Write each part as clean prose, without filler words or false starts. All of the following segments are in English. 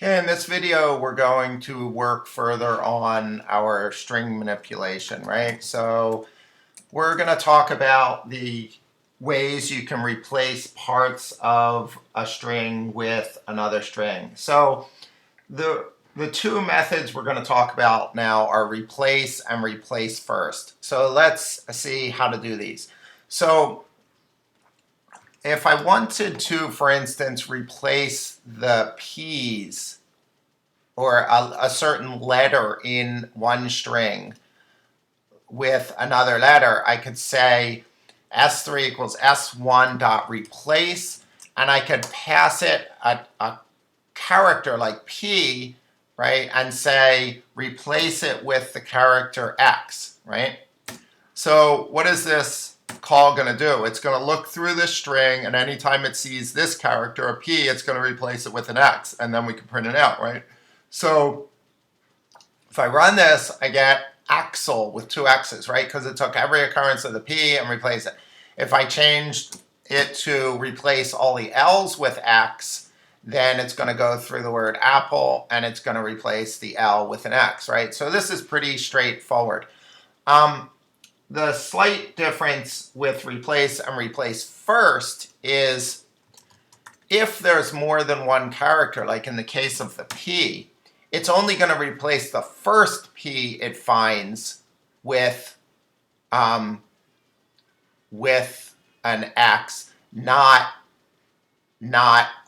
Okay, in this video, we're going to work further on our string manipulation, right? So we're going to talk about the ways you can replace parts of a string with another string. So the two methods we're going to talk about now are replace and replace first. So let's see how to do these. So if I wanted to, for instance, replace the p's or a certain letter in one string with another letter, I could say s3 equals s1 dot replace, and I could pass it a character like p, right, and say replace it with the character x, right? So what is this call going to do? It's going to look through this string, and anytime it sees this character, a p, it's going to replace it with an x, and then we can print it out, right? So if I run this, I get Axel with two X's, right? Because it took every occurrence of the P and replaced it. If I changed it to replace all the L's with X, then it's going to go through the word apple and it's going to replace the L with an X, right? So this is pretty straightforward. The slight difference with replace and replace first is if there's more than one character, like in the case of the P, it's only going to replace the first P it finds with an X, not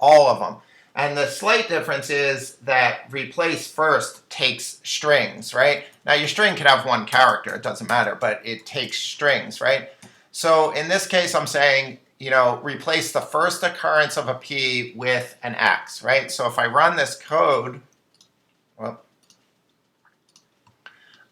all of them. And the slight difference is that replace first takes strings, right? Now your string could have one character, it doesn't matter, but it takes strings, right? So in this case, I'm saying, replace the first occurrence of a P with an X, right? So if I run this code, well,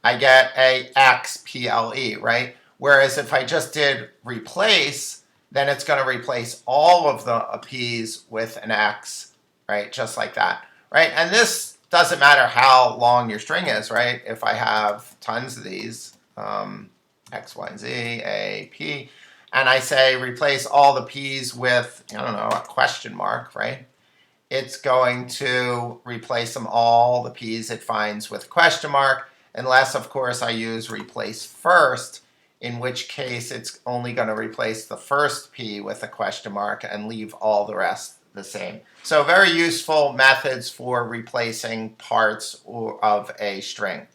I get a XPLE, right? Whereas if I just did replace, then it's going to replace all of the P's with an X, right? Just like that, right? And this doesn't matter how long your string is, right? If I have tons of these, X, Y, and Z, A, P, and I say replace all the P's with, I don't know, a question mark, right? It's going to replace them all, the P's it finds with a question mark, unless, of course, I use replace first, in which case it's only going to replace the first P with a question mark and leave all the rest the same. So very useful methods for replacing parts of a string.